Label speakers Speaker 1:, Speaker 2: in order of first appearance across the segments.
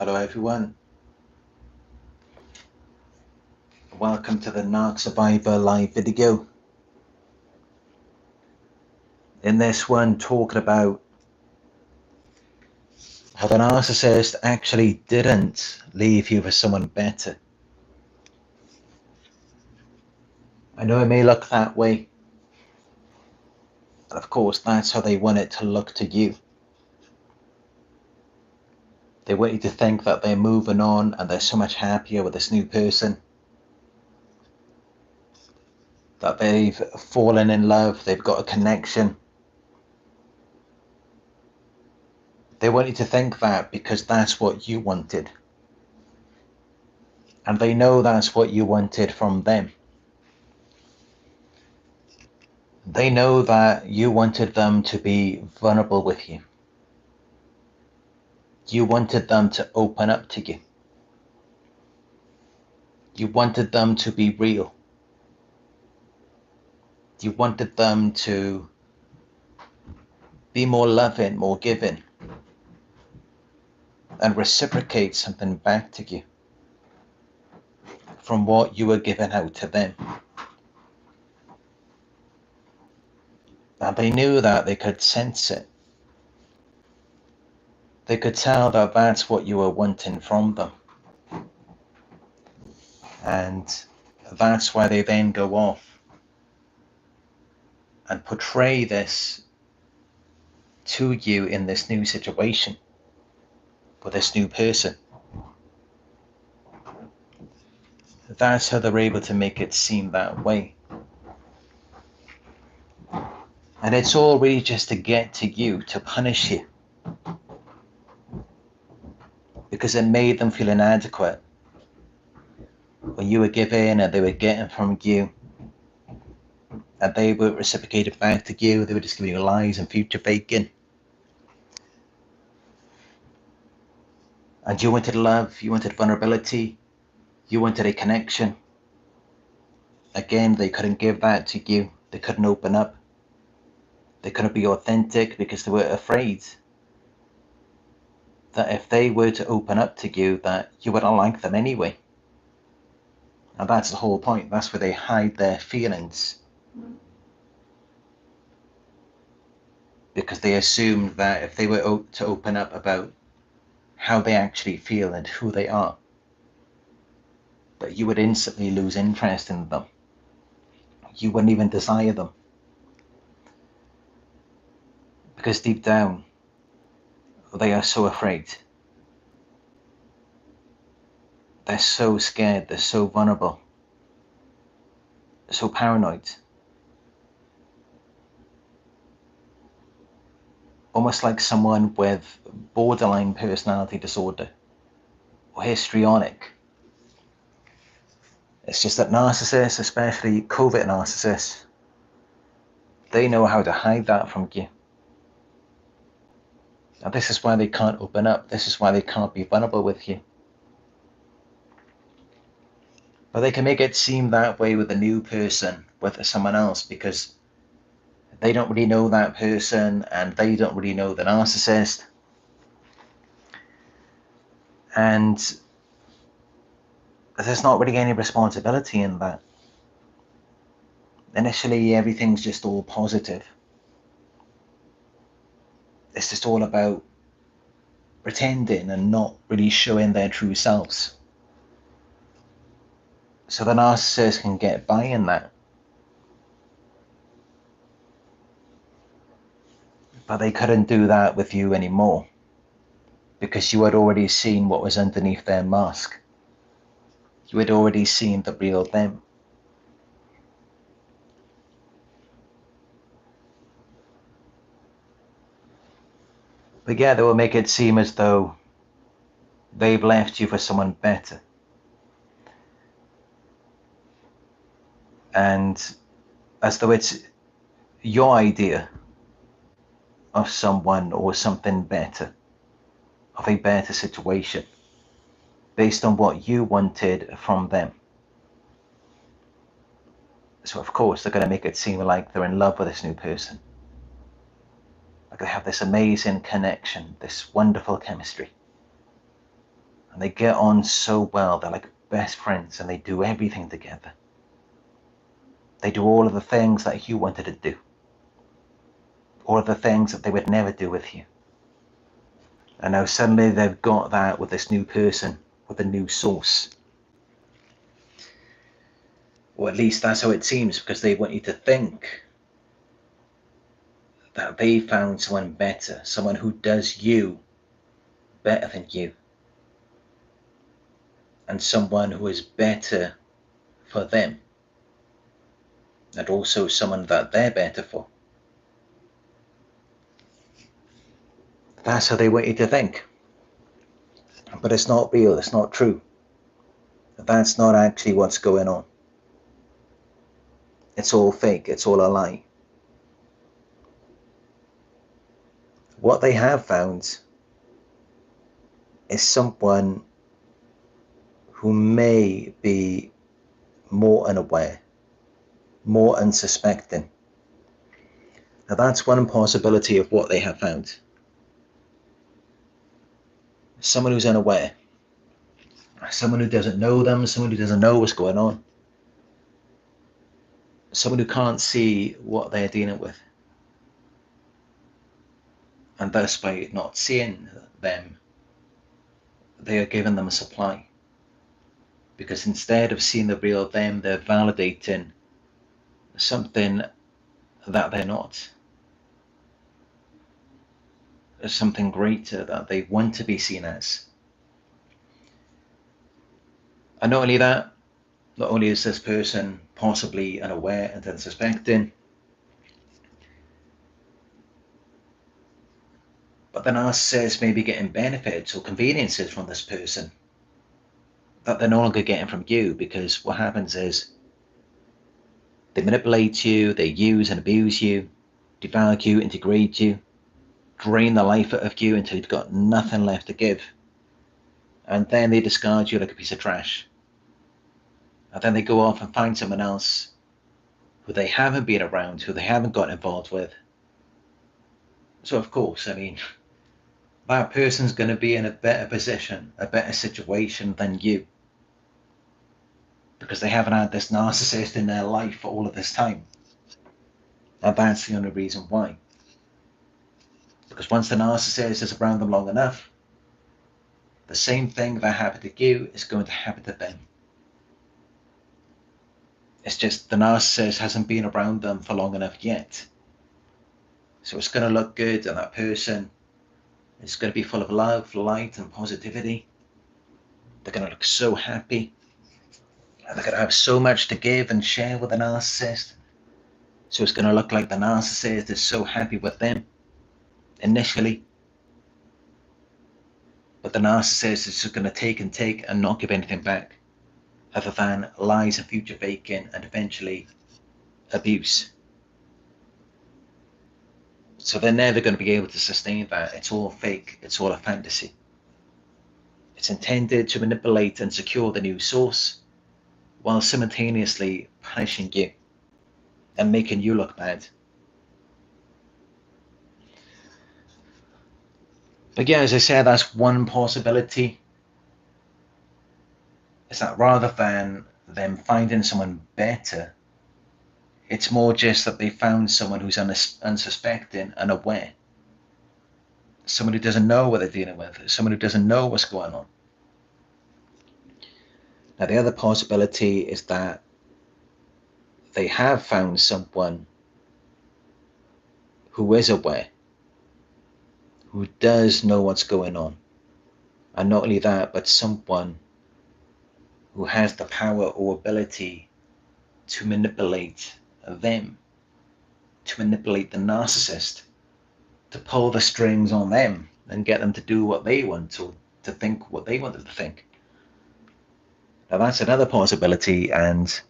Speaker 1: Hello everyone, welcome to the Narc Survivor live video. In this one, talking about how the narcissist actually didn't leave you for someone better. I know it may look that way, and of course that's how they want it to look to you. They want you to think that they're moving on and they're so much happier with this new person, that they've fallen in love, they've got a connection. They want you to think that because that's what you wanted. And they know that's what you wanted from them. They know that you wanted them to be vulnerable with you. You wanted them to open up to you. You wanted them to be real. You wanted them to be more loving, more giving, and reciprocate something back to you from what you were giving out to them. And they knew that, they could sense it. They could tell that that's what you were wanting from them. And that's why they then go off and portray this to you in this new situation with this new person. That's how they're able to make it seem that way. And it's all really just to get to you, to punish you. Because it made them feel inadequate when you were giving and they were getting from you. And they were reciprocated back to you. They were just giving you lies and future faking. And you wanted love, you wanted vulnerability, you wanted a connection. Again, they couldn't give that to you. They couldn't open up. They couldn't be authentic because they were afraid that if they were to open up to you, that you wouldn't like them anyway. And that's the whole point. That's where they hide their feelings. Because they assumed that if they were to open up about how they actually feel and who they are, that you would instantly lose interest in them. You wouldn't even desire them. Because deep down, they are so afraid. They're so scared, they're so vulnerable, so paranoid. Almost like someone with borderline personality disorder or histrionic. It's just that narcissists, especially covert narcissists, they know how to hide that from you. And this is why they can't open up. This is why they can't be vulnerable with you. But they can make it seem that way with a new person, with someone else, because they don't really know that person and they don't really know the narcissist. And there's not really any responsibility in that. Initially, everything's just all positive. It's just all about pretending and not really showing their true selves. So the narcissist can get by in that. But they couldn't do that with you anymore, because you had already seen what was underneath their mask. You had already seen the real them. But yeah, they will make it seem as though they've left you for someone better. And as though it's your idea of someone or something better, of a better situation, based on what you wanted from them. So of course they're going to make it seem like they're in love with this new person. Like they have this amazing connection, this wonderful chemistry. and they get on so well. They're like best friends, and they do everything together. They do all of the things that you wanted to do, all of the things that they would never do with you. And now suddenly they've got that with this new person, with a new source. Or at least that's how it seems, because they want you to think that they found someone better, someone who does you better than you, and someone who is better for them, and also someone that they're better for. That's how they want you to think. But it's not real, it's not true. That's not actually what's going on. It's all fake, it's all a lie. What they have found is someone who may be more unaware, more unsuspecting. Now that's one possibility of what they have found. Someone who's unaware, someone who doesn't know them, someone who doesn't know what's going on, someone who can't see what they're dealing with. And thus, by not seeing them, they are giving them a supply. Because instead of seeing the real them, they're validating something that they're not. There's something greater that they want to be seen as. And not only that, not only is this person possibly unaware and unsuspecting, but the narcissist may be getting benefits or conveniences from this person that they're no longer getting from you, because what happens is they manipulate you, they use and abuse you, devalue, integrate you, drain the life out of you until you've got nothing left to give. And then they discard you like a piece of trash. And then they go off and find someone else who they haven't been around, who they haven't got involved with. So of course, I mean, that person's going to be in a better position, a better situation than you, because they haven't had this narcissist in their life for all of this time. And that's the only reason why. Because once the narcissist is around them long enough, the same thing that happened to you is going to happen to them. It's just the narcissist hasn't been around them for long enough yet. So it's going to look good, and that person is going to be full of love, light, and positivity. They're going to look so happy. And they're going to have so much to give and share with the narcissist. So it's going to look like the narcissist is so happy with them initially. But the narcissist is just going to take and not give anything back, other than lies and future faking and eventually abuse. So they're never going to be able to sustain that. It's all fake. It's all a fantasy. It's intended to manipulate and secure the new source while simultaneously punishing you and making you look bad. But yeah, as I said, that's one possibility. Is that rather than them finding someone better, it's more just that they found someone who's unsuspecting and aware. Someone who doesn't know what they're dealing with. Someone who doesn't know what's going on. Now, the other possibility is that they have found someone who is aware, who does know what's going on. And not only that, but someone who has the power or ability to manipulate them, to manipulate the narcissist, to pull the strings on them and get them to do what they want, or to think what they want them to think. Now that's another possibility, and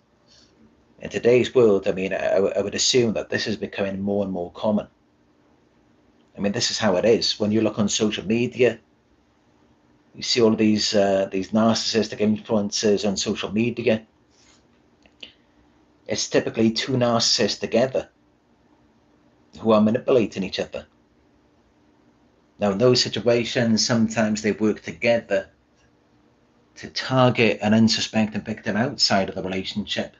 Speaker 1: in today's world, I mean, I would assume that this is becoming more and more common. I mean, this is how it is. When you look on social media, you see all of these narcissistic influencers on social media. It's typically two narcissists together who are manipulating each other. Now, in those situations, sometimes they work together to target an unsuspecting victim outside of the relationship.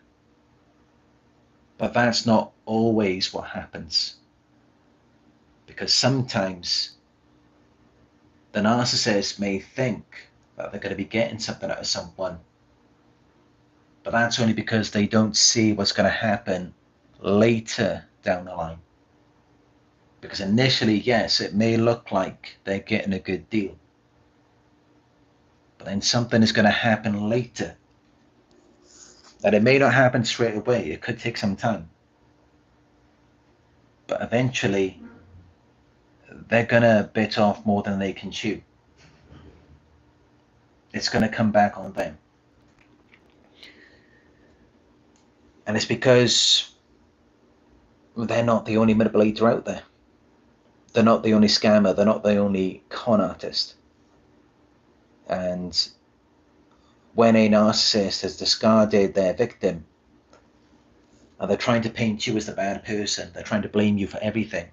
Speaker 1: But that's not always what happens. Because sometimes the narcissist may think that they're going to be getting something out of someone, but that's only because they don't see what's going to happen later down the line. Because initially, yes, it may look like they're getting a good deal, but then something is going to happen later. That it may not happen straight away, it could take some time, but eventually they're going to bit off more than they can chew. It's going to come back on them. And it's because they're not the only manipulator out there. They're not the only scammer. They're not the only con artist. And when a narcissist has discarded their victim, and they're trying to paint you as the bad person, they're trying to blame you for everything,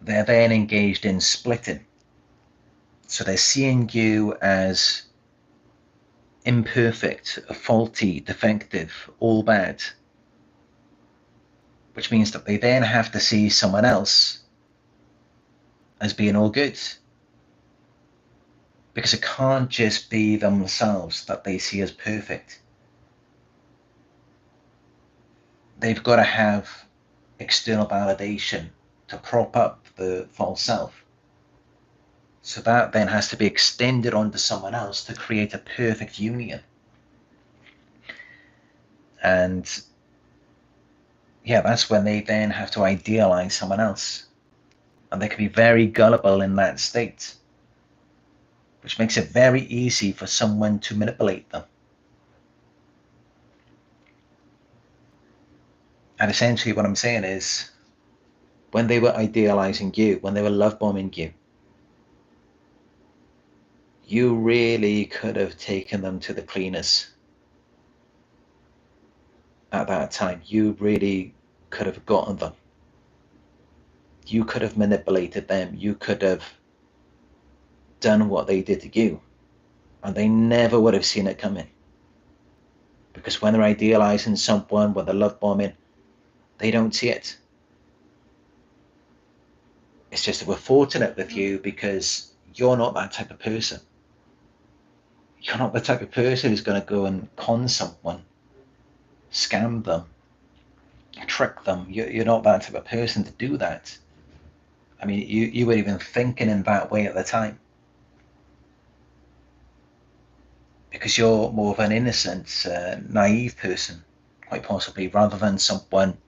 Speaker 1: they're then engaged in splitting. So they're seeing you as imperfect, faulty, defective, all bad, which means that they then have to see someone else as being all good, because it can't just be themselves that they see as perfect. They've got to have external validation to prop up the false self. So that then has to be extended onto someone else to create a perfect union. And yeah, that's when they then have to idealize someone else. And they can be very gullible in that state, which makes it very easy for someone to manipulate them. And essentially what I'm saying is, when they were idealizing you, when they were love bombing you, you really could have taken them to the cleaners at that time. You really could have gotten them. You could have manipulated them. You could have done what they did to you, and they never would have seen it coming. Because when they're idealizing someone, when they're love bombing, they don't see it. It's just that we're fortunate with you because you're not that type of person. You're not the type of person who's going to go and con someone, scam them, trick them. You're not that type of person to do that. I mean, you weren't even thinking in that way at the time, because you're more of an innocent, naive person, quite possibly, rather than someone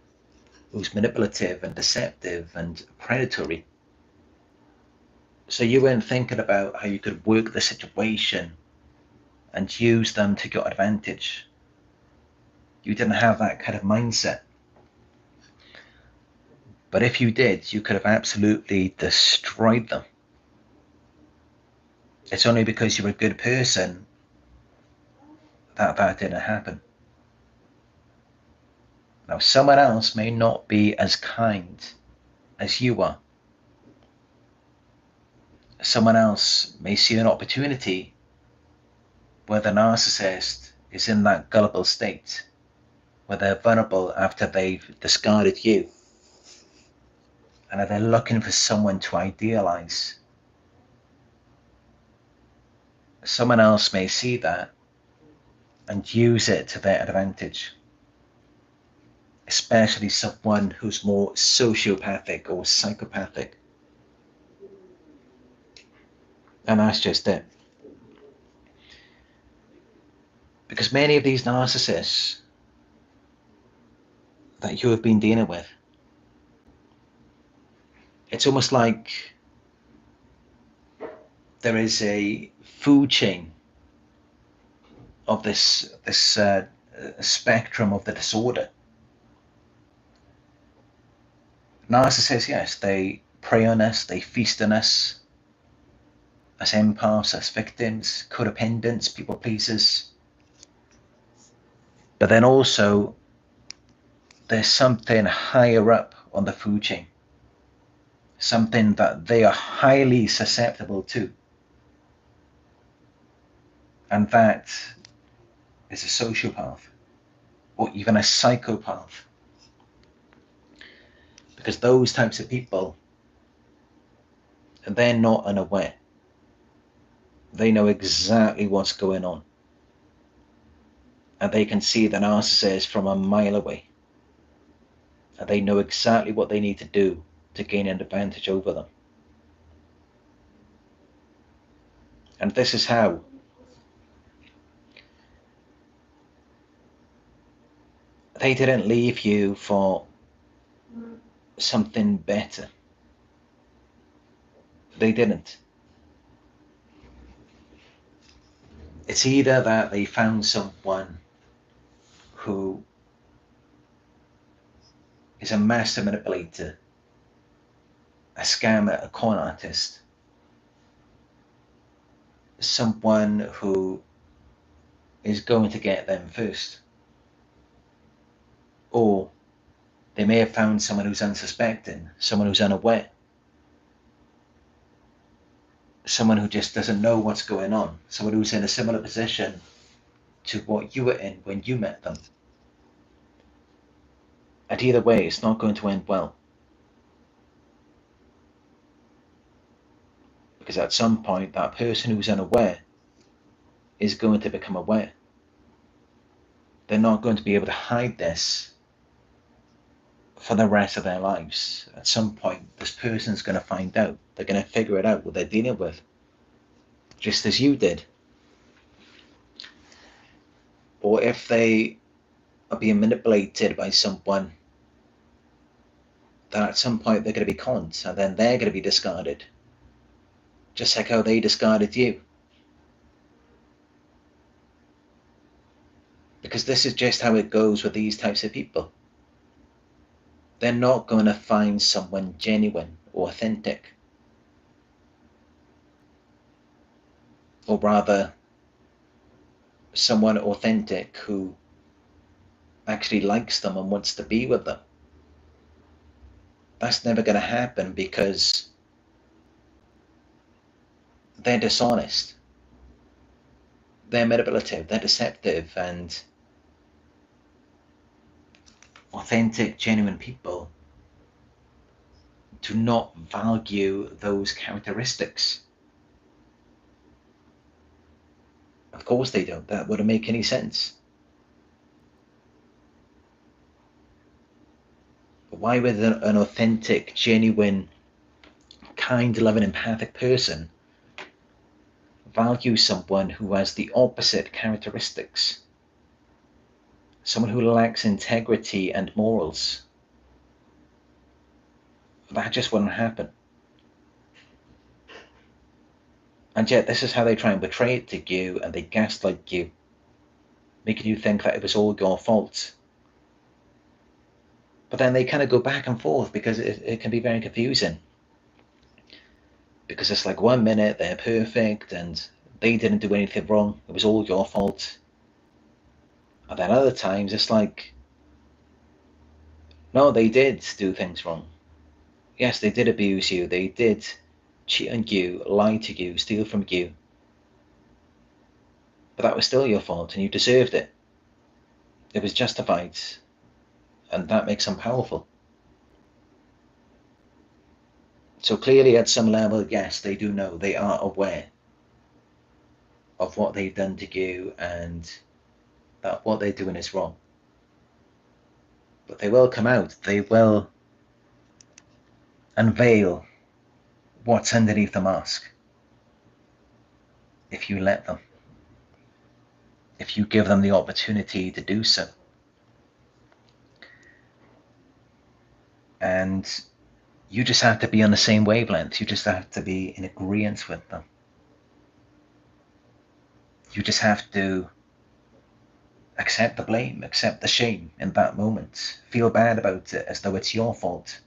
Speaker 1: who's manipulative and deceptive and predatory. So you weren't thinking about how you could work the situation and use them to your advantage. You didn't have that kind of mindset. But if you did, you could have absolutely destroyed them. It's only because you're a good person that that didn't happen. Now, someone else may not be as kind as you are. Someone else may see an opportunity where the narcissist is in that gullible state, where they're vulnerable after they've discarded you, and they're looking for someone to idealize. Someone else may see that and use it to their advantage, especially someone who's more sociopathic or psychopathic. And that's just it. Because many of these narcissists that you have been dealing with, it's almost like there is a food chain of this spectrum of the disorder. Narcissists, yes, they prey on us, they feast on us as empaths, as victims, codependents, people pleasers. But then also, there's something higher up on the food chain, something that they are highly susceptible to. And that is a sociopath or even a psychopath. Because those types of people, they're not unaware. They know exactly what's going on. And they can see the narcissist from a mile away. And they know exactly what they need to do to gain an advantage over them. And this is how they didn't leave you for something better. They didn't. It's either that they found someone who is a master manipulator, a scammer, a con artist, someone who is going to get them first. Or they may have found someone who's unsuspecting, someone who's unaware, someone who just doesn't know what's going on, someone who's in a similar position to what you were in when you met them. And either way, it's not going to end well. Because at some point, that person who's unaware is going to become aware. They're not going to be able to hide this for the rest of their lives. At some point, this person's going to find out. They're going to figure it out what they're dealing with, just as you did. Or if they are being manipulated by someone, then at some point they're going to be conned, and then they're going to be discarded, just like how they discarded you. Because this is just how it goes with these types of people. They're not going to find someone genuine or authentic. Or rather, someone authentic who actually likes them and wants to be with them. That's never going to happen because they're dishonest. They're manipulative, they're deceptive, and authentic, genuine people do not value those characteristics. Of course they don't. That wouldn't make any sense. But why would an authentic, genuine, kind, loving, empathic person value someone who has the opposite characteristics? Someone who lacks integrity and morals? That just wouldn't happen. And yet this is how they try and portray it to you, and they gaslight you, making you think that it was all your fault. But then they kind of go back and forth because it can be very confusing. Because it's like 1 minute they're perfect and they didn't do anything wrong, it was all your fault. And then other times it's like, no, they did do things wrong. Yes, they did abuse you, they did cheat on you, lie to you, steal from you. But that was still your fault and you deserved it. It was justified. And that makes them powerful. So clearly at some level, yes, they do know, they are aware of what they've done to you and that what they're doing is wrong. But they will come out, they will unveil what's underneath the mask. If you let them. If you give them the opportunity to do so. And you just have to be on the same wavelength. You just have to be in agreement with them. You just have to accept the blame, accept the shame in that moment. Feel bad about it as though it's your fault.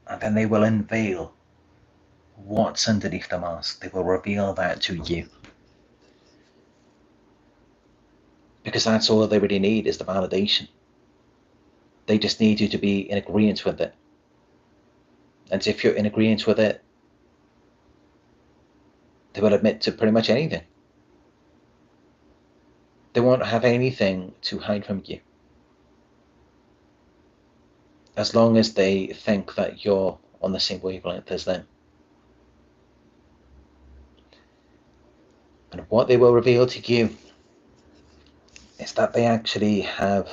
Speaker 1: And then they will unveil what's underneath the mask. They will reveal that to you. Because that's all they really need is the validation. They just need you to be in agreement with it. And if you're in agreement with it, They will admit to pretty much anything. They won't have anything to hide from you, as long as they think that you're on the same wavelength as them. And what they will reveal to you is that they actually have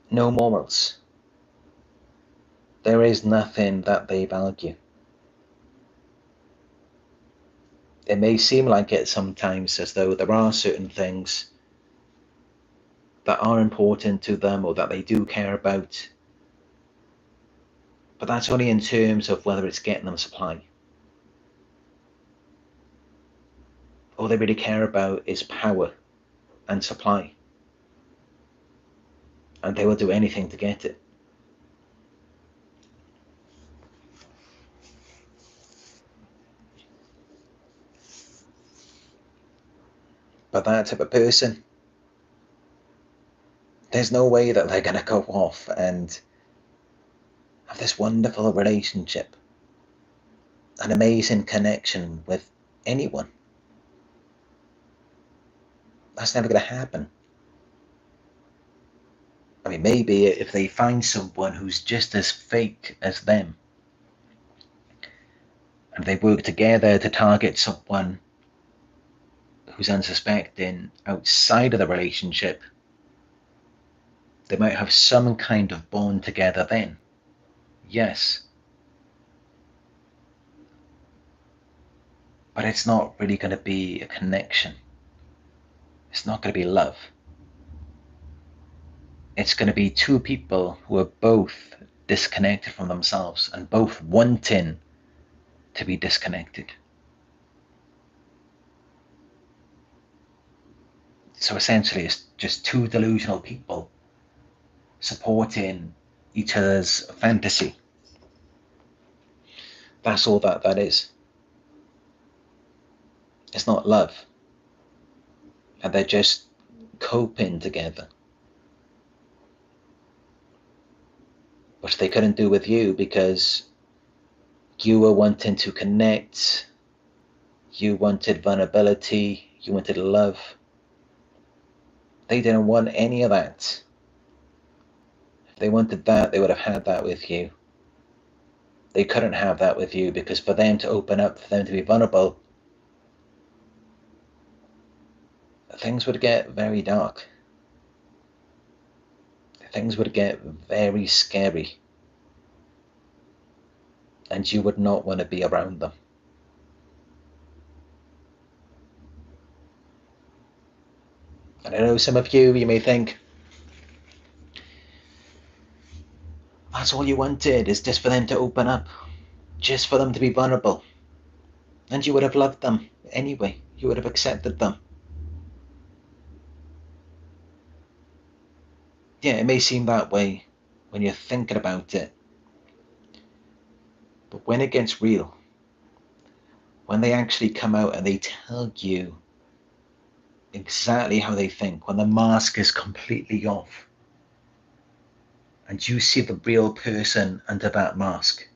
Speaker 1: no morals. There is nothing that they value. It may seem like it sometimes, as though there are certain things that are important to them or that they do care about, but that's only in terms of whether it's getting them supply. All they really care about is power and supply, and they will do anything to get it. But that type of person, there's no way that they're going to go off and have this wonderful relationship, an amazing connection with anyone. That's never going to happen. I mean, maybe if they find someone who's just as fake as them, and they work together to target someone who's unsuspecting outside of the relationship, they might have some kind of bond together then. Yes. But it's not really going to be a connection. It's not going to be love. It's going to be two people who are both disconnected from themselves and both wanting to be disconnected. So essentially, it's just two delusional people supporting each other's fantasy. That's all that is. It's not love. And they're just coping together. Which they couldn't do with you because you were wanting to connect, you wanted vulnerability, you wanted love. They didn't want any of that. If they wanted that, they would have had that with you. They couldn't have that with you because for them to open up, for them to be vulnerable, things would get very dark. Things would get very scary. And you would not want to be around them. And I know some of you may think, that's all you wanted, is just for them to open up, just for them to be vulnerable. And you would have loved them anyway. You would have accepted them. Yeah, it may seem that way when you're thinking about it. But when it gets real, when they actually come out and they tell you exactly how they think, when the mask is completely off, and you see the real person under that mask,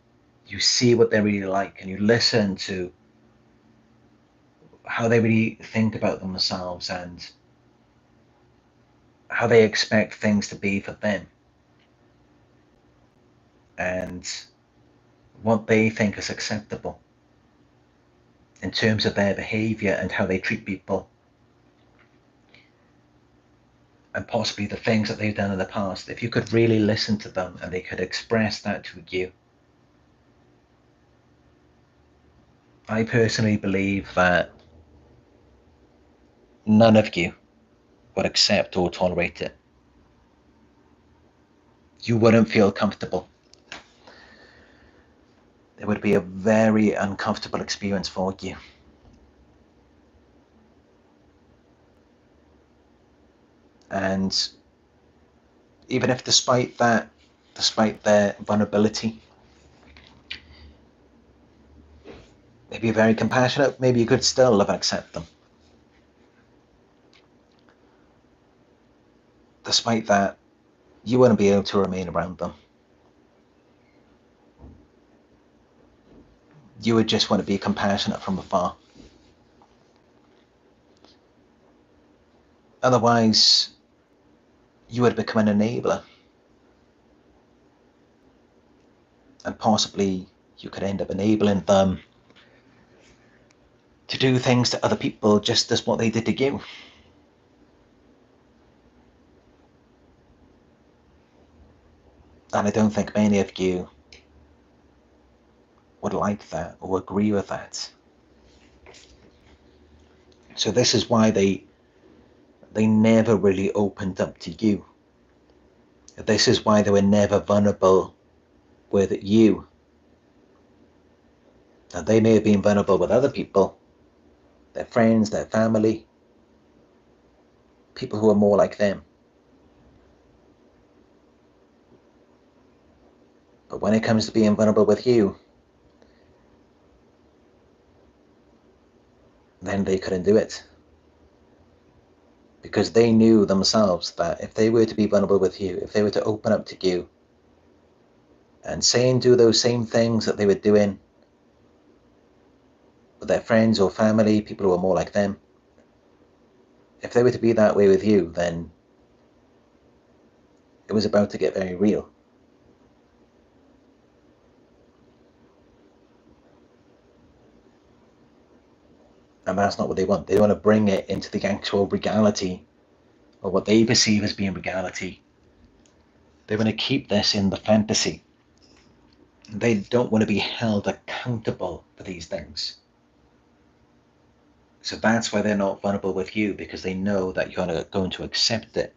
Speaker 1: you see what they're really like, and you listen to how they really think about themselves and how they expect things to be for them, and what they think is acceptable in terms of their behavior and how they treat people, and possibly the things that they've done in the past. If you could really listen to them and they could express that to you, I personally believe that none of you would accept or tolerate it. You wouldn't feel comfortable. It would be a very uncomfortable experience for you. And even if despite their vulnerability, maybe very compassionate, maybe you could still love and accept them. Despite that, you wouldn't be able to remain around them. you would just want to be compassionate from afar. Otherwise, you would become an enabler. And possibly you could end up enabling them to do things to other people just as what they did to you. And I don't think many of you would like that or agree with that. So this is why they never really opened up to you. This is why they were never vulnerable with you. Now, they may have been vulnerable with other people, their friends, their family, people who are more like them. But when it comes to being vulnerable with you, then they couldn't do it. Because they knew themselves that if they were to be vulnerable with you, if they were to open up to you and say and do those same things that they were doing with their friends or family, people who are more like them, if they were to be that way with you, then it was about to get very real. And that's not what they want. They want to bring it into the actual reality, or what they perceive as being reality. They want to keep this in the fantasy. They don't want to be held accountable for these things. So that's why they're not vulnerable with you, because they know that you're going to accept it.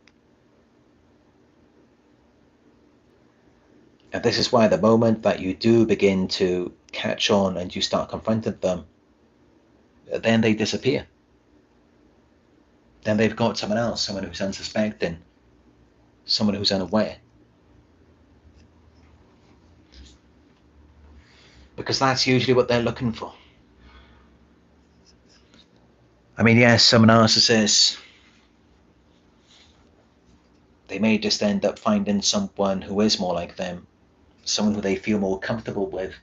Speaker 1: And this is why the moment that you do begin to catch on and you start confronting them, then they disappear. Then they've got someone else, someone who's unsuspecting, someone who's unaware. Because that's usually what they're looking for. I mean, yes, some narcissists, they may just end up finding someone who is more like them, someone who they feel more comfortable with.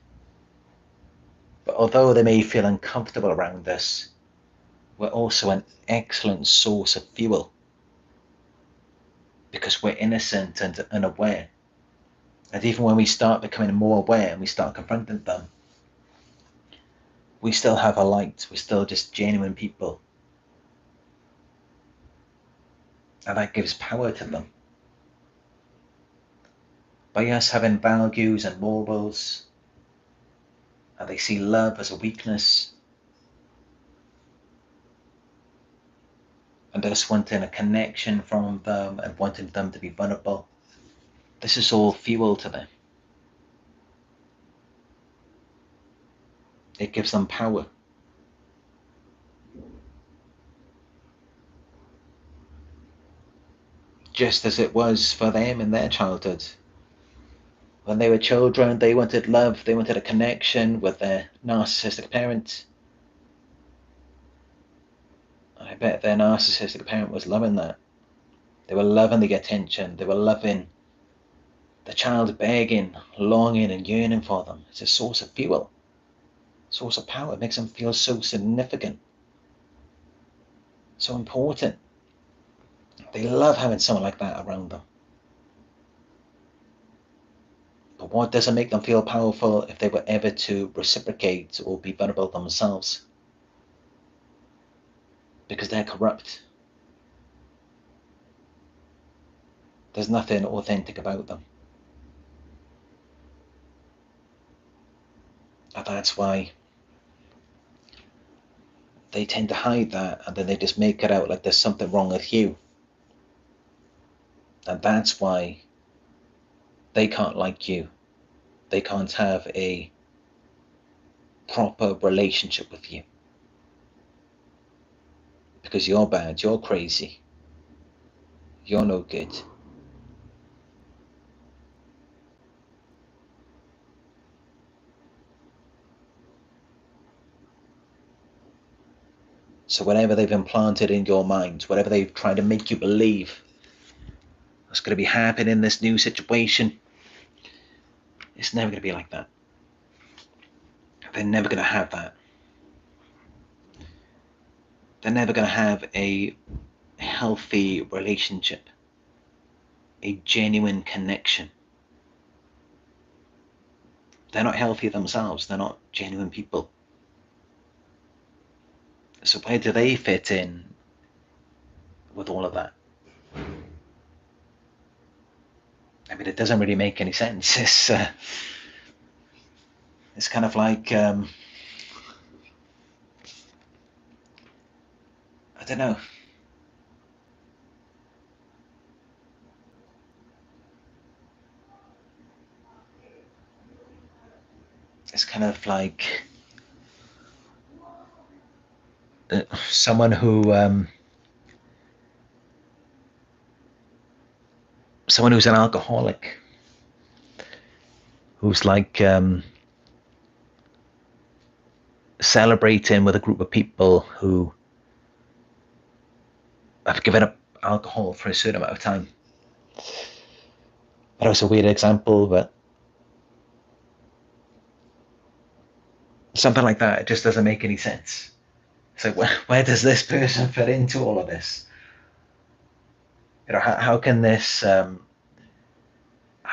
Speaker 1: But although they may feel uncomfortable around us, we're also an excellent source of fuel, because we're innocent and unaware. And even when we start becoming more aware and we start confronting them, we still have a light. We're still just genuine people. And that gives power to them. By us having values and morals, and they see love as a weakness, and us wanting a connection from them and wanting them to be vulnerable, this is all fuel to them. It gives them power. Just as it was for them in their childhood. When they were children, they wanted love, they wanted a connection with their narcissistic parent. I bet their narcissistic parent was loving that. They were loving the attention, they were loving the child begging, longing and yearning for them. It's a source of fuel, source of power. It makes them feel so significant, so important. They love having someone like that around them. But what doesn't make them feel powerful if they were ever to reciprocate or be vulnerable themselves? Because they're corrupt. There's nothing authentic about them. And that's why they tend to hide that, and then they just make it out like there's something wrong with you. And that's why they can't like you. They can't have a proper relationship with you. Because you're bad, you're crazy, you're no good. So whatever they've implanted in your mind, whatever they've tried to make you believe is going to be happening in this new situation, it's never going to be like that. they're never going to have that. They're never going to have a healthy relationship, a genuine connection. They're not healthy themselves. They're not genuine people. So where do they fit in with all of that? I mean, it doesn't really make any sense. It's kind of like, I don't know. It's kind of like someone who's an alcoholic, who's like celebrating with a group of people who have given up alcohol for a certain amount of time. That was a weird example, but something like that, it just doesn't make any sense. So where does this person fit into all of this? You know, how can this, how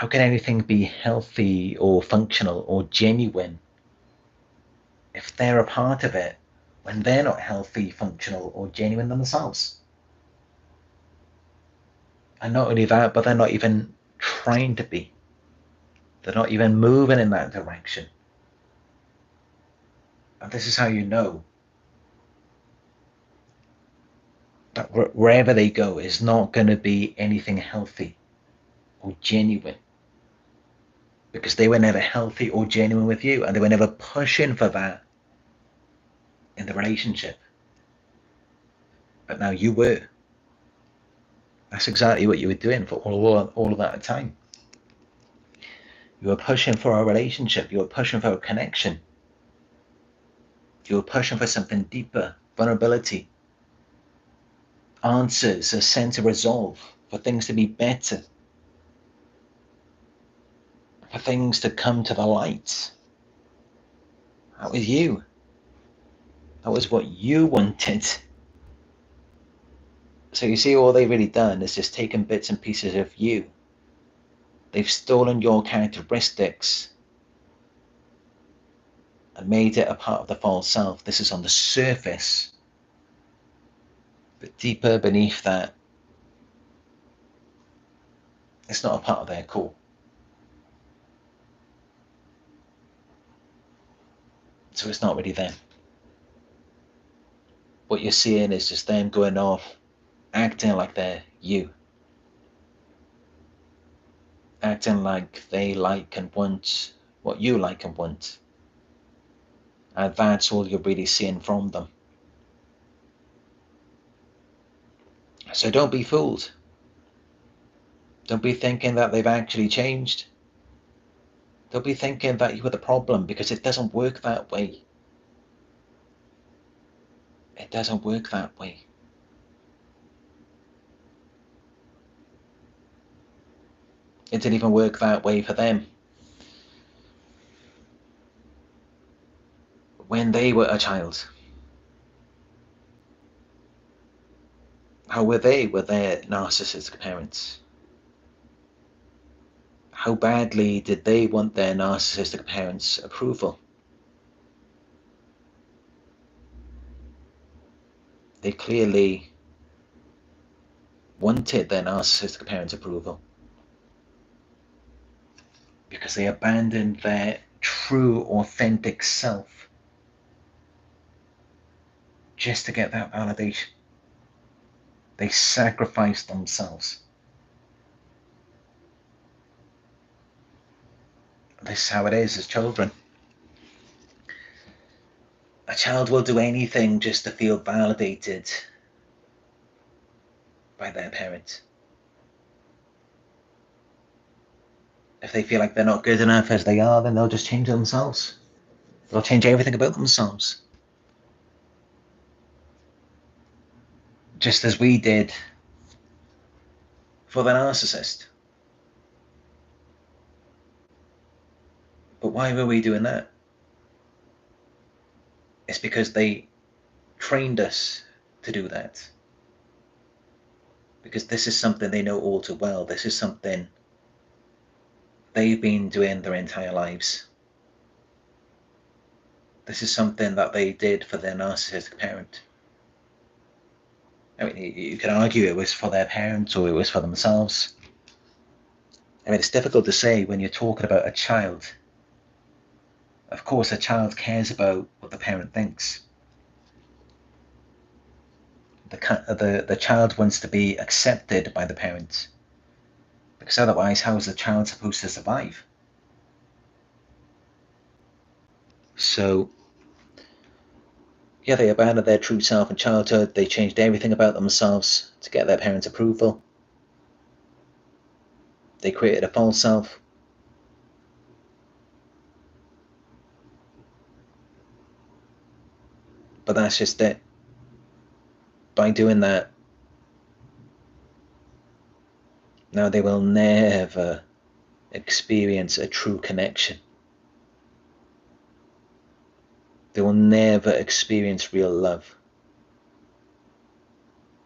Speaker 1: can anything be healthy or functional or genuine if they're a part of it when they're not healthy, functional, or genuine themselves? And not only that, but they're not even trying to be. They're not even moving in that direction. And this is how you know that wherever they go is not going to be anything healthy or genuine, because they were never healthy or genuine with you, and they were never pushing for that in the relationship. But now you were. That's exactly what you were doing for all of that time. You were pushing for a relationship. You were pushing for a connection. You were pushing for something deeper, vulnerability, answers, a sense of resolve, for things to be better, for things to come to the light. That was you. That was what you wanted. So you see, all they've really done is just taken bits and pieces of you. They've stolen your characteristics and made it a part of the false self. This is on the surface. But deeper beneath that, it's not a part of their core. So it's not really them. What you're seeing is just them going off, acting like they're you. Acting like they like and want what you like and want. And that's all you're really seeing from them. So don't be fooled. Don't be thinking that they've actually changed. Don't be thinking that you were the problem, because it doesn't work that way. It doesn't work that way. It didn't even work that way for them when they were a child. How were they with their narcissistic parents? How badly did they want their narcissistic parents' approval? They clearly wanted their narcissistic parents' approval, because they abandoned their true, authentic self just to get that validation. They sacrificed themselves. This is how it is as children. A child will do anything just to feel validated by their parents. If they feel like they're not good enough as they are, then they'll just change themselves. They'll change everything about themselves. Just as we did for the narcissist. But why were we doing that? It's because they trained us to do that. Because this is something they know all too well. This is something they've been doing their entire lives. This is something that they did for their narcissistic parent. I mean, you can argue it was for their parents or it was for themselves. I mean, it's difficult to say when you're talking about a child. Of course, a child cares about what the parent thinks. The child wants to be accepted by the parent. Because otherwise, how is the child supposed to survive? So, yeah, they abandoned their true self in childhood. They changed everything about themselves to get their parents' approval. They created a false self. But that's just it. By doing that, now they will never experience a true connection. They will never experience real love.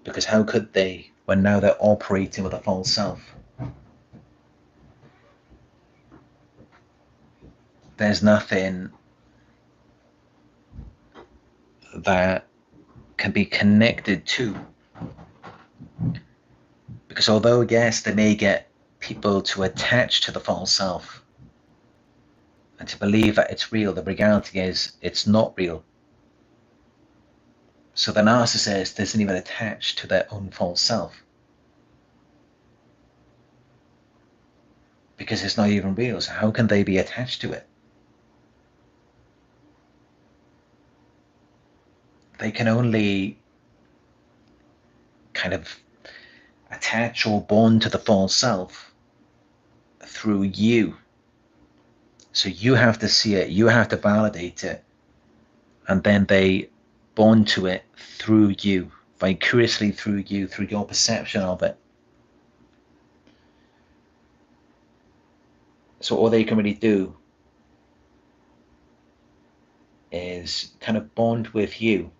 Speaker 1: Because how could they when now they're operating with a false self? There's nothing that can be connected to. Because although, yes, they may get people to attach to the false self and to believe that it's real, the reality is it's not real. So the narcissist isn't even attached to their own false self. Because it's not even real, so how can they be attached to it? They can only kind of attach or bond to the false self through you. So you have to see it, you have to validate it, and then they bond to it through you, vicariously through you, through your perception of it. So all they can really do is kind of bond with you,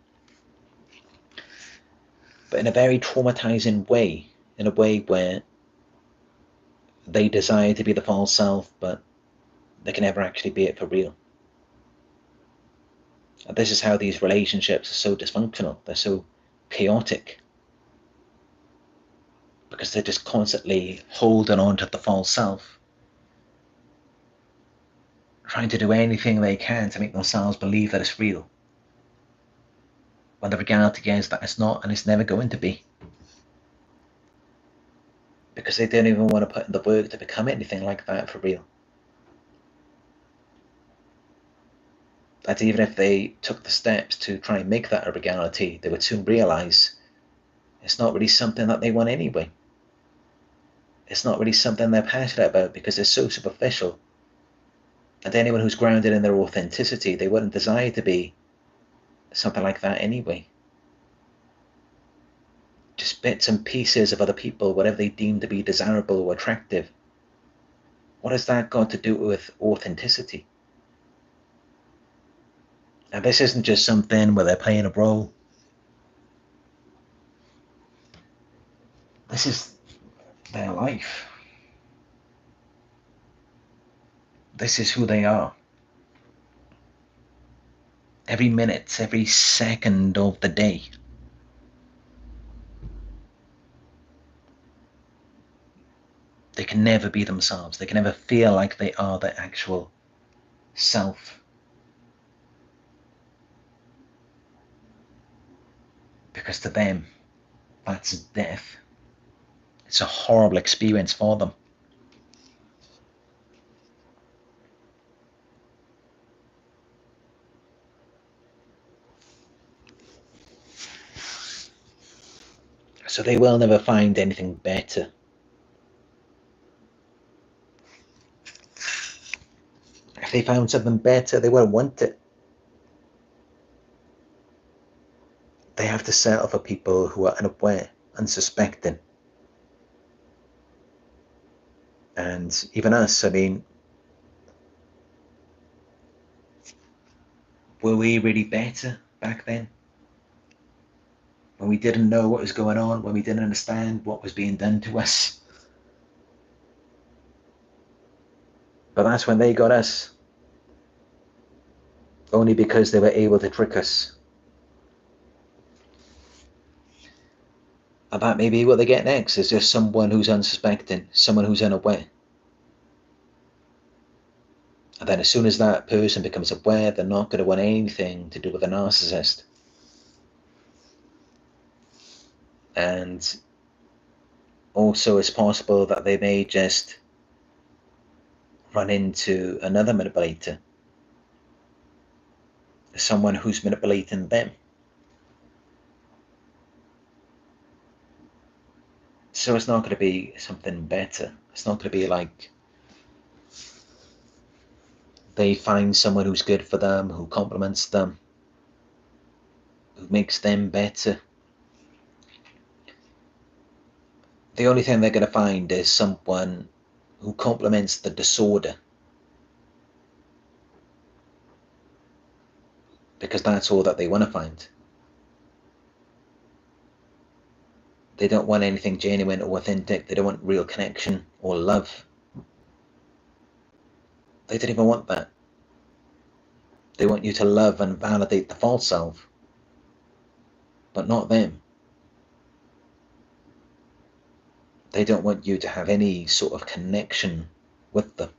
Speaker 1: but in a very traumatizing way, in a way where they desire to be the false self, but they can never actually be it for real. And this is how these relationships are so dysfunctional, they're so chaotic, because they're just constantly holding on to the false self, trying to do anything they can to make themselves believe that it's real, when the reality is that it's not, and it's never going to be. Because they don't even want to put in the work to become anything like that for real. That even if they took the steps to try and make that a reality, they would soon realize it's not really something that they want anyway. It's not really something they're passionate about because it's so superficial. And anyone who's grounded in their authenticity, they wouldn't desire to be something like that anyway. Just bits and pieces of other people, whatever they deem to be desirable or attractive. What has that got to do with authenticity? And this isn't just something where they're playing a role. This is their life. This is who they are. Every minute, every second of the day. They can never be themselves. They can never feel like they are their actual self. Because to them, that's death. It's a horrible experience for them. So they will never find anything better. If they found something better, they won't want it. They have to settle for people who are unaware, unsuspecting. And even us, I mean, were we really better back then? When we didn't know what was going on, when we didn't understand what was being done to us. But that's when they got us. Only because they were able to trick us. And that may be what they get next, is just someone who's unsuspecting, someone who's unaware. And then as soon as that person becomes aware, they're not going to want anything to do with a narcissist. And also it's possible that they may just run into another manipulator, someone who's manipulating them. So it's not going to be something better. It's not going to be like they find someone who's good for them, who compliments them, who makes them better. The only thing they're going to find is someone who complements the disorder. Because that's all that they want to find. They don't want anything genuine or authentic. They don't want real connection or love. They don't even want that. They want you to love and validate the false self, but not them. They don't want you to have any sort of connection with them.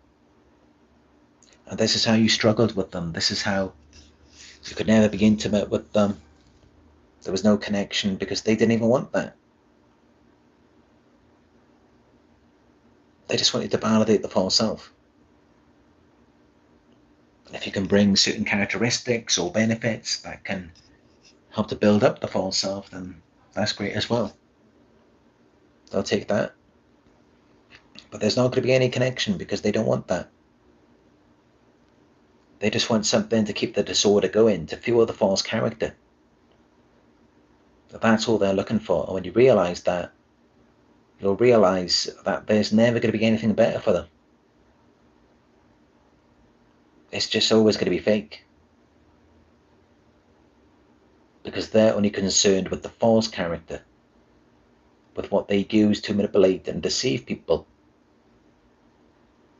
Speaker 1: And this is how you struggled with them. This is how you could never be intimate with them. There was no connection because they didn't even want that. They just want you to validate the false self. And if you can bring certain characteristics or benefits that can help to build up the false self, then that's great as well. They'll take that. But there's not going to be any connection because they don't want that. They just want something to keep the disorder going, to fuel the false character. That's all they're looking for. And when you realize that, you'll realize that there's never going to be anything better for them. It's just always going to be fake. Because they're only concerned with the false character, with what they use to manipulate and deceive people.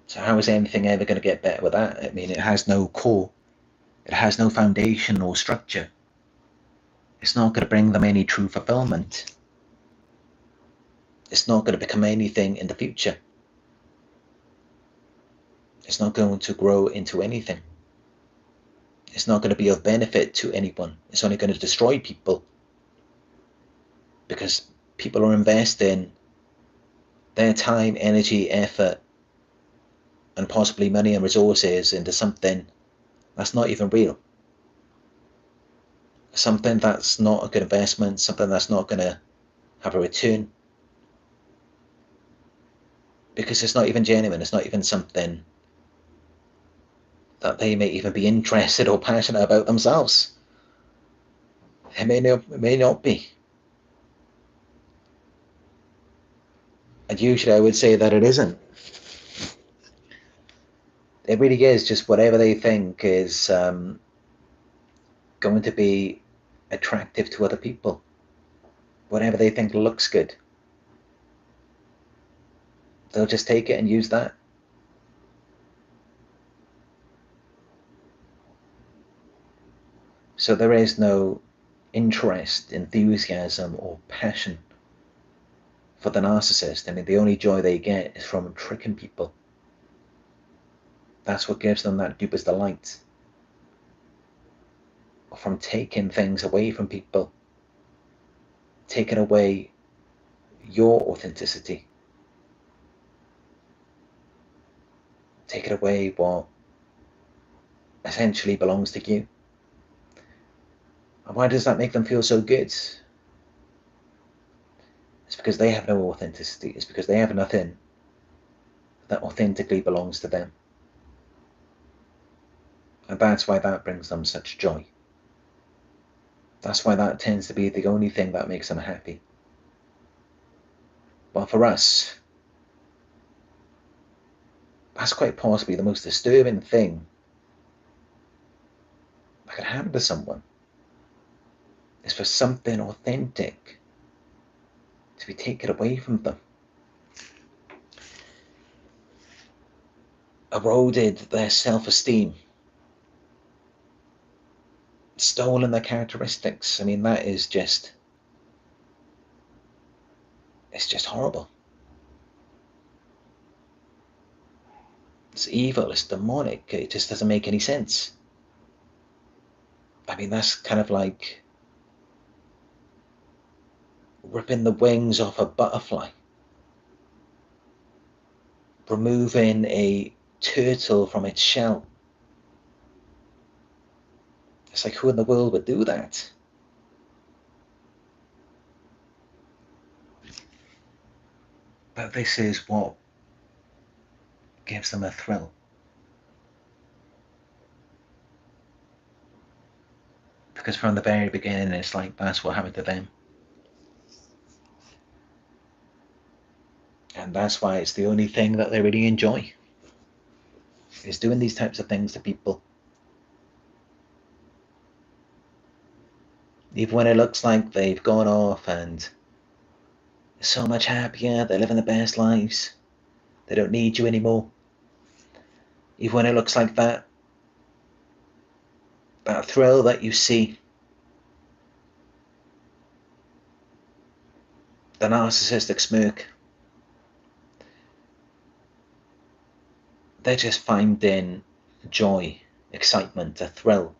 Speaker 1: So how is anything ever going to get better with that? I mean, it has no core. It has no foundation or structure. It's not going to bring them any true fulfillment. It's not going to become anything in the future. It's not going to grow into anything. It's not going to be of benefit to anyone. It's only going to destroy people. Because people are investing their time, energy, effort, and possibly money and resources into something that's not even real. Something that's not a good investment, something that's not going to have a return. Because it's not even genuine, it's not even something that they may even be interested or passionate about themselves. It may not be. And usually I would say that it isn't. It really is just whatever they think is going to be attractive to other people. Whatever they think looks good. They'll just take it and use that. So there is no interest, enthusiasm, or passion for the narcissist. I mean, the only joy they get is from tricking people. That's what gives them that deepest delight. From taking things away from people. Taking away your authenticity. Taking away what essentially belongs to you. And why does that make them feel so good? It's because they have no authenticity. It's because they have nothing that authentically belongs to them. And that's why that brings them such joy. That's why that tends to be the only thing that makes them happy. But for us, that's quite possibly the most disturbing thing that could happen to someone is for something authentic to be taken away from them. Eroded their self-esteem, stolen their characteristics. I mean, that is just, it's just horrible. It's evil, it's demonic, it just doesn't make any sense. I mean, that's kind of like ripping the wings off a butterfly, removing a turtle from its shell. It's like, who in the world would do that? But this is what gives them a thrill. Because from the very beginning, it's like, that's what happened to them. And that's why it's the only thing that they really enjoy, is doing these types of things to people. Even when it looks like they've gone off and they're so much happier, they're living the best lives, they don't need you anymore. Even when it looks like that thrill that you see, the narcissistic smirk, they're just finding joy, excitement, a thrill,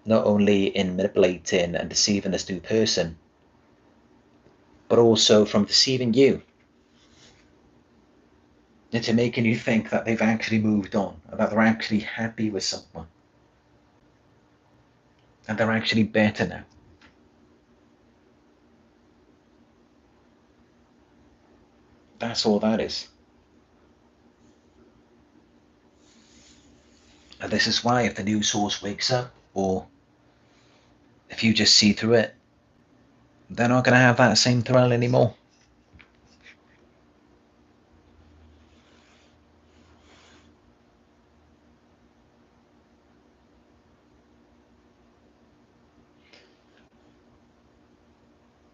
Speaker 1: not only in manipulating and deceiving this new person, but also from deceiving you into making you think that they've actually moved on, and that they're actually happy with someone, and they're actually better now. That's all that is. And this is why, if the news source wakes up, or if you just see through it, they're not going to have that same thrill anymore.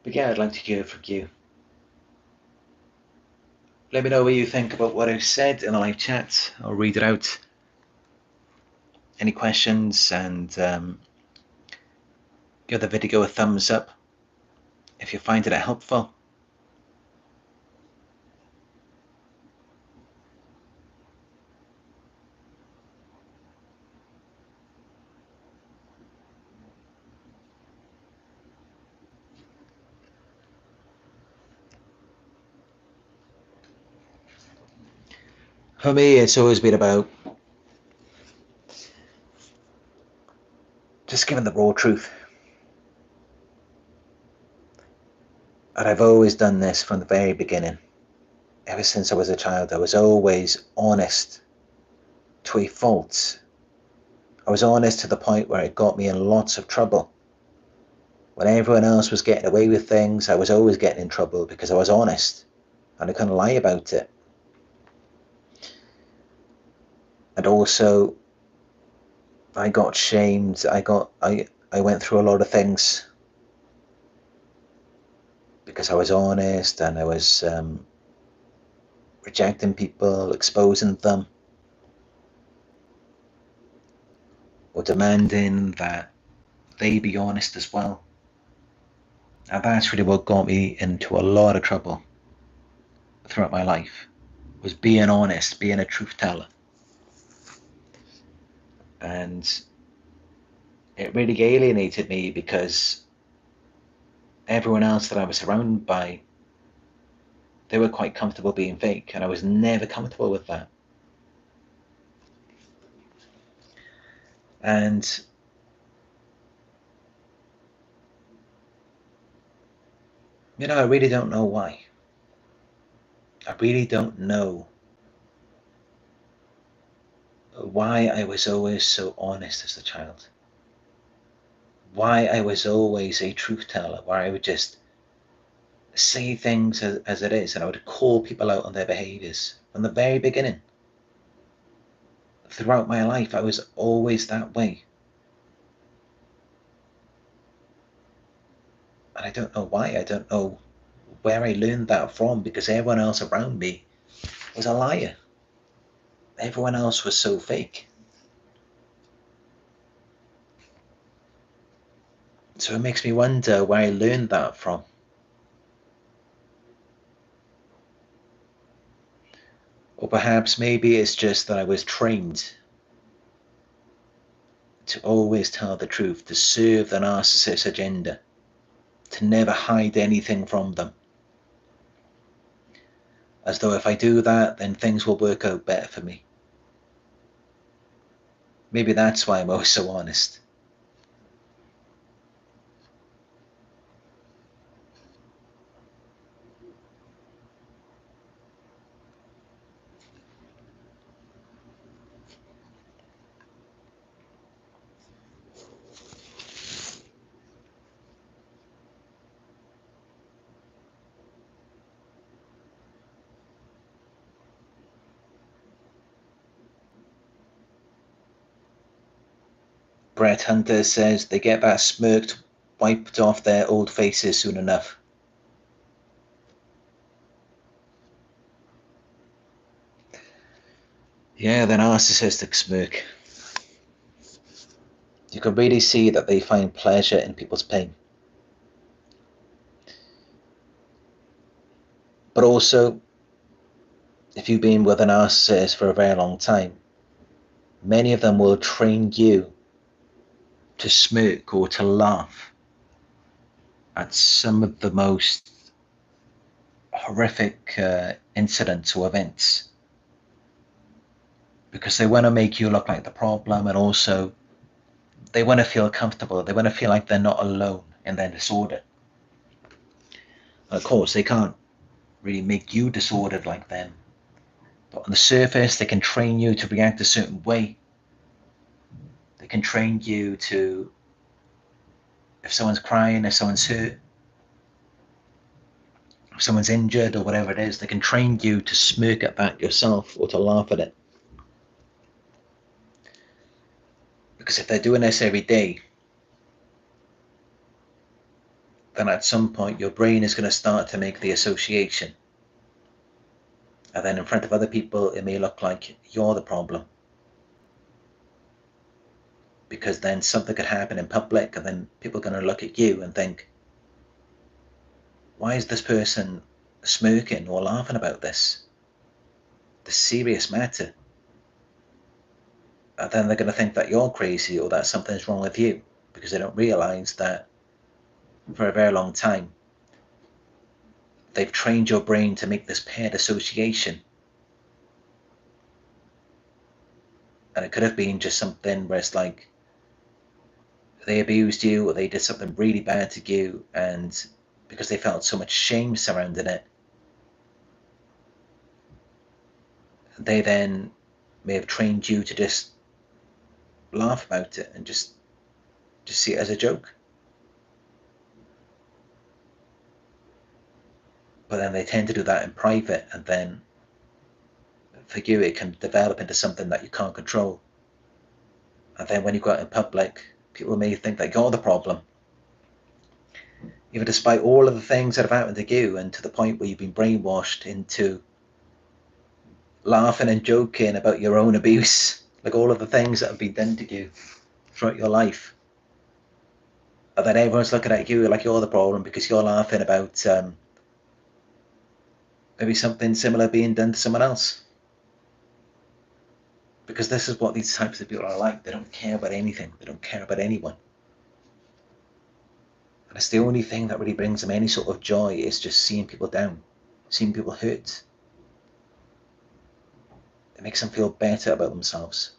Speaker 1: But yeah, I'd like to hear from you. Let me know what you think about what I've said in the live chat. I'll read it out. Any questions, and give the video a thumbs up if you're finding it helpful. For me, it's always been about just giving the raw truth. And I've always done this from the very beginning. Ever since I was a child, I was always honest to a fault. I was honest to the point where it got me in lots of trouble. When everyone else was getting away with things, I was always getting in trouble because I was honest and I couldn't lie about it. And also, I got shamed. I went through a lot of things because I was honest, and I was rejecting people, exposing them, or demanding that they be honest as well. And that's really what got me into a lot of trouble throughout my life, was being honest, being a truth teller. And it really alienated me because everyone else that I was surrounded by, they were quite comfortable being fake, and I was never comfortable with that. And I really don't know why. I really don't know why I was always so honest as a child. Why I was always a truth teller, where I would just say things as it is, and I would call people out on their behaviors from the very beginning. throughout my life, I was always that way. And I don't know why. I don't know where I learned that from, because everyone else around me was a liar. Everyone else was so fake. So it makes me wonder where I learned that from. Or perhaps maybe it's just that I was trained to always tell the truth, to serve the narcissist agenda, to never hide anything from them. As though if I do that, then things will work out better for me. Maybe that's why I'm always so honest. Brett Hunter says they get that smirk wiped off their old faces soon enough. Yeah, the narcissistic smirk. You can really see that they find pleasure in people's pain. But also, if you've been with a narcissist for a very long time, many of them will train you to smirk or to laugh at some of the most horrific incidents or events, because they want to make you look like the problem, and also they want to feel comfortable. They want to feel like they're not alone in their disorder. And of course, they can't really make you disordered like them, but on the surface, they can train you to react a certain way. They can train you to, if someone's crying, if someone's hurt, if someone's injured or whatever it is, they can train you to smirk at that yourself or to laugh at it. Because if they're doing this every day, then at some point your brain is going to start to make the association. And then in front of other people, it may look like you're the problem. Because then something could happen in public, and then people are going to look at you and think, why is this person smirking or laughing about this? The serious matter. And then they're going to think that you're crazy or that something's wrong with you, because they don't realize that for a very long time, they've trained your brain to make this paired association. And it could have been just something where it's like they abused you or they did something really bad to you, and because they felt so much shame surrounding it, they then may have trained you to just laugh about it and just see it as a joke. But then they tend to do that in private, and then for you it can develop into something that you can't control. And then when you go out in public, people may think that you're the problem, even despite all of the things that have happened to you, and to the point where you've been brainwashed into laughing and joking about your own abuse, like all of the things that have been done to you throughout your life. And then everyone's looking at you like you're the problem because you're laughing about maybe something similar being done to someone else. Because this is what these types of people are like. They don't care about anything. They don't care about anyone. And it's the only thing that really brings them any sort of joy, is just seeing people down, seeing people hurt. It makes them feel better about themselves.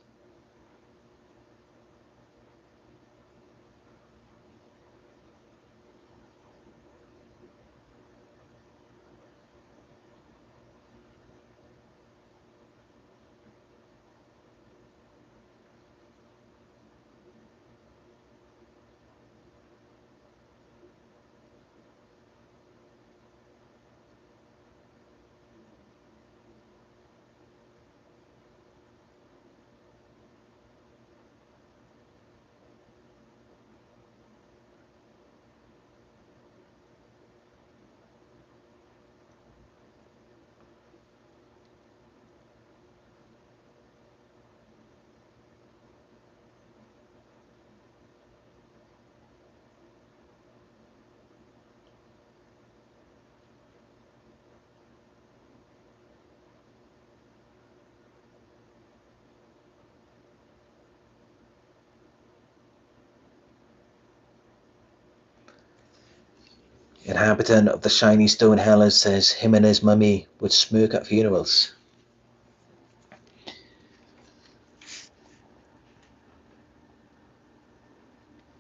Speaker 1: Inhabitant of the shiny stone hellers says him and his mummy would smirk at funerals.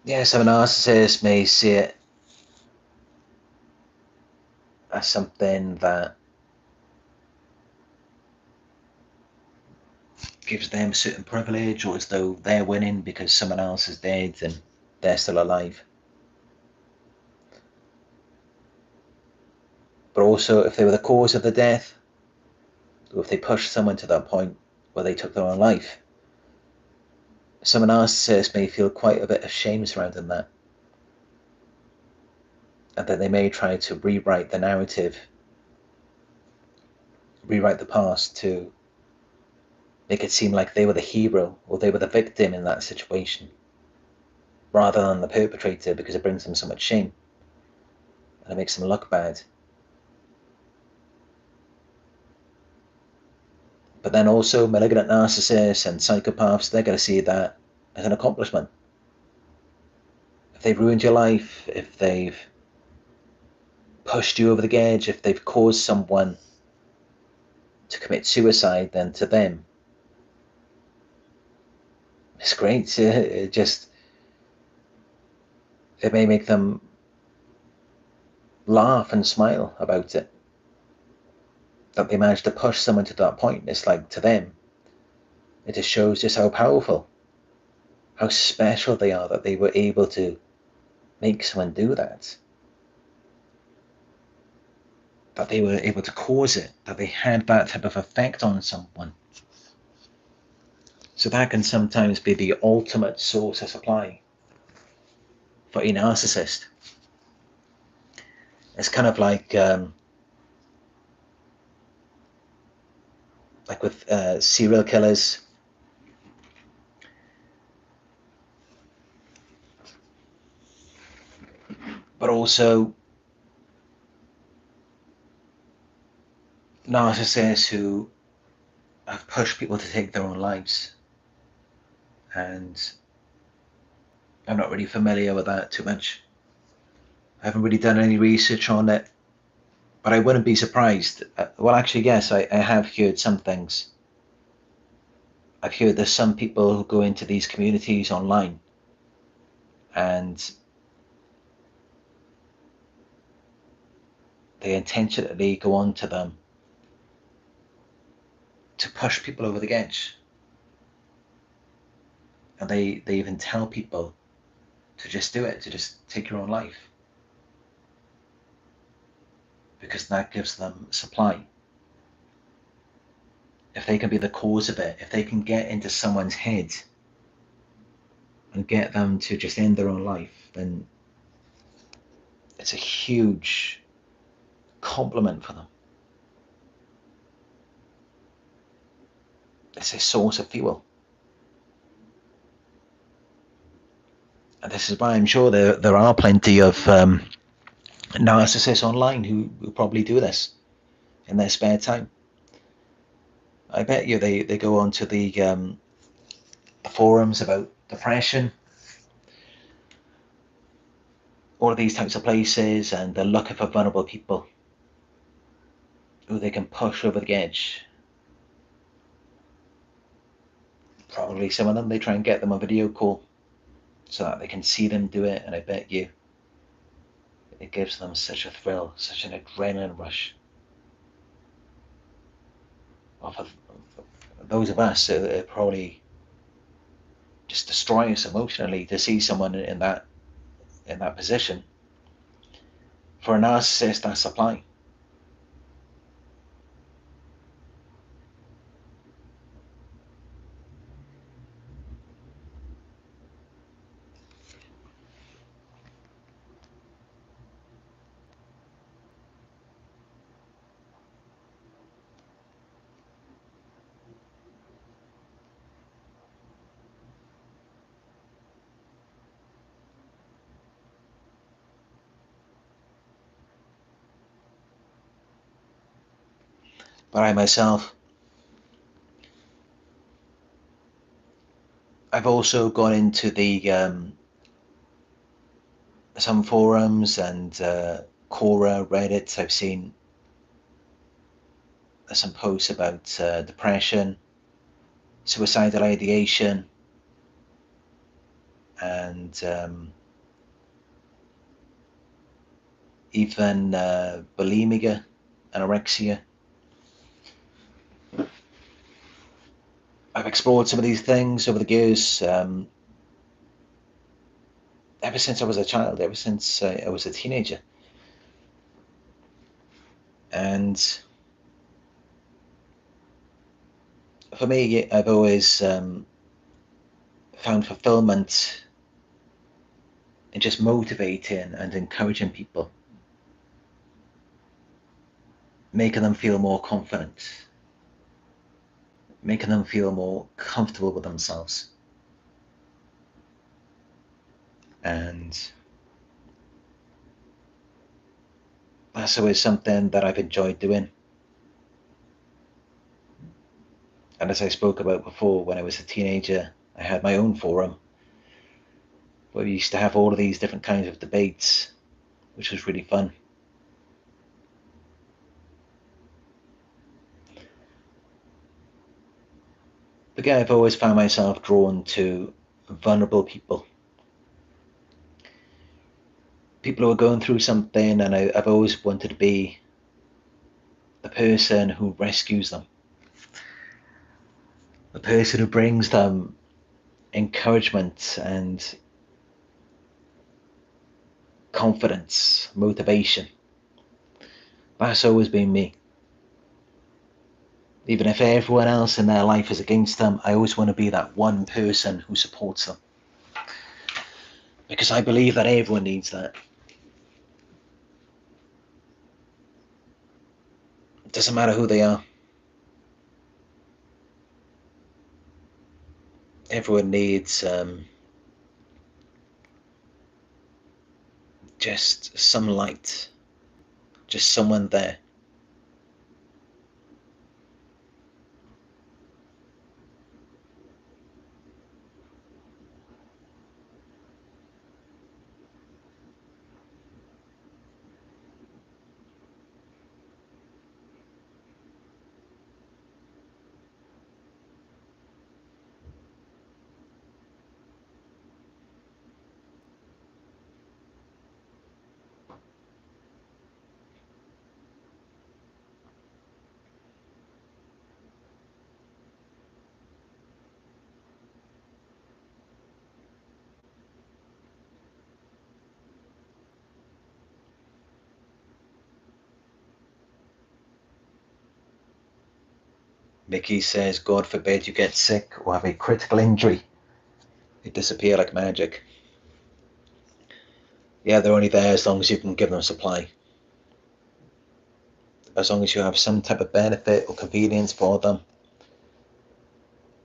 Speaker 1: Yeah, so a narcissist may see it as something that gives them certain privilege, or as though they're winning because someone else is dead and they're still alive. But also, if they were the cause of the death, or if they pushed someone to that point where they took their own life, some narcissists may feel quite a bit of shame surrounding that, and that they may try to rewrite the narrative, rewrite the past to make it seem like they were the hero or they were the victim in that situation, rather than the perpetrator, because it brings them so much shame and it makes them look bad. But then also, malignant narcissists and psychopaths, they're going to see that as an accomplishment. If they've ruined your life, if they've pushed you over the edge, if they've caused someone to commit suicide, then to them, it's great. It may make them laugh and smile about it, that they managed to push someone to that point. It's like, to them, it just shows just how powerful, how special they are, that they were able to make someone do that, that they were able to cause it, that they had that type of effect on someone. So that can sometimes be the ultimate source of supply for a narcissist. It's kind of like with serial killers. But also narcissists who have pushed people to take their own lives. And I'm not really familiar with that too much. I haven't really done any research on it, but I wouldn't be surprised. Well, actually, yes, I have heard some things. I've heard there's some people who go into these communities online and they intentionally go on to them to push people over the edge. And they even tell people to just do it, to just take your own life, because that gives them supply. If they can be the cause of it, if they can get into someone's head and get them to just end their own life, then it's a huge compliment for them. It's a source of fuel. And this is why I'm sure there are plenty of narcissists online who probably do this in their spare time. I bet you they go onto the forums about depression, all of these types of places, and they're looking for vulnerable people who they can push over the edge. Probably some of them, they try and get them a video call so that they can see them do it, and I bet you it gives them such a thrill, such an adrenaline rush. Well, for those of us, it probably just destroy us emotionally to see someone in that position. For a narcissist, that's supply. But I myself, I've also gone into the some forums and Quora, Reddit. I've seen some posts about depression, suicidal ideation, and even bulimia, anorexia. I've explored some of these things over the years, ever since I was a child, ever since I was a teenager. And for me, I've always found fulfillment in just motivating and encouraging people, making them feel more confident, making them feel more comfortable with themselves. And that's always something that I've enjoyed doing. And as I spoke about before, when I was a teenager, I had my own forum where we used to have all of these different kinds of debates, which was really fun. But again, I've always found myself drawn to vulnerable people. People who are going through something, and I've always wanted to be the person who rescues them, the person who brings them encouragement and confidence, motivation. That's always been me. Even if everyone else in their life is against them, I always want to be that one person who supports them. Because I believe that everyone needs that. It doesn't matter who they are. Everyone needs just some light, just someone there. Mickey says, God forbid you get sick or have a critical injury. They disappear like magic. Yeah, they're only there as long as you can give them supply. As long as you have some type of benefit or convenience for them.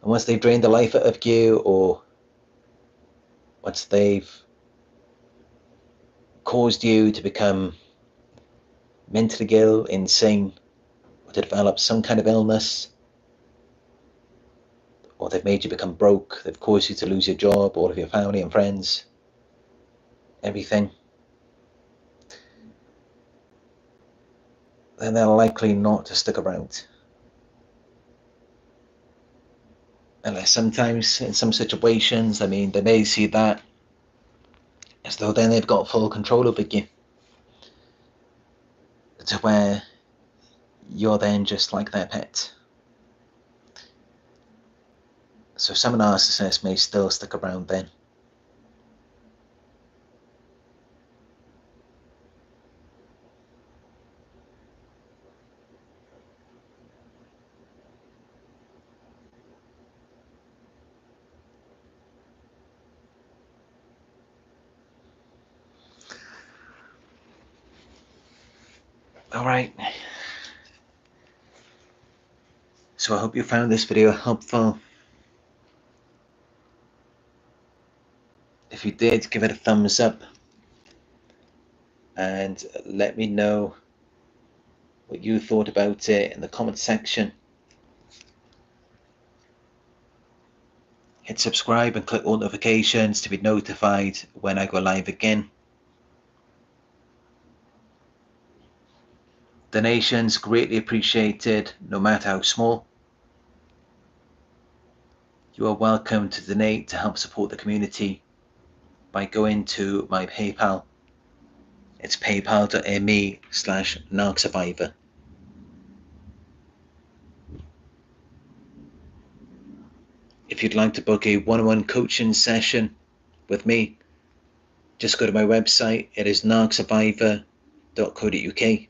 Speaker 1: And once they've drained the life out of you, or once they've caused you to become mentally ill, insane, or to develop some kind of illness, or they've made you become broke, they've caused you to lose your job, all of your family and friends, everything, then they're likely not to stick around. Unless sometimes in some situations, I mean, they may see that as though then they've got full control over you, to where you're then just like their pet. So some narcissists may still stick around then. All right. So I hope you found this video helpful. If you did, give it a thumbs up and let me know what you thought about it in the comment section. Hit subscribe and click all notifications to be notified when I go live again. Donations greatly appreciated, no matter how small. You are welcome to donate to help support the community by going to my PayPal. It's paypal.me/Narc Survivor. If you'd like to book a one-on-one coaching session with me, just go to my website. It is narcsurvivor.co.uk.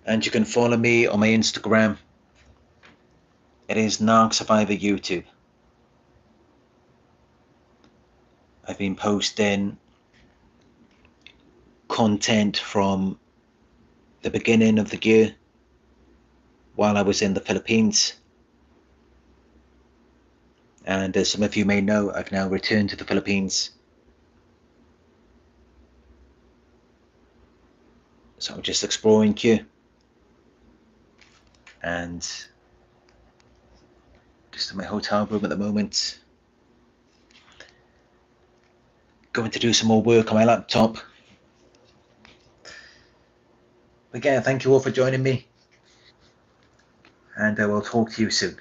Speaker 1: And you can follow me on my Instagram. It is Narc Survivor YouTube. I've been posting content from the beginning of the year while I was in the Philippines. And as some of you may know, I've now returned to the Philippines. So I'm just exploring here. And just in my hotel room at the moment. Going to do some more work on my laptop. Again, thank you all for joining me. And I will talk to you soon.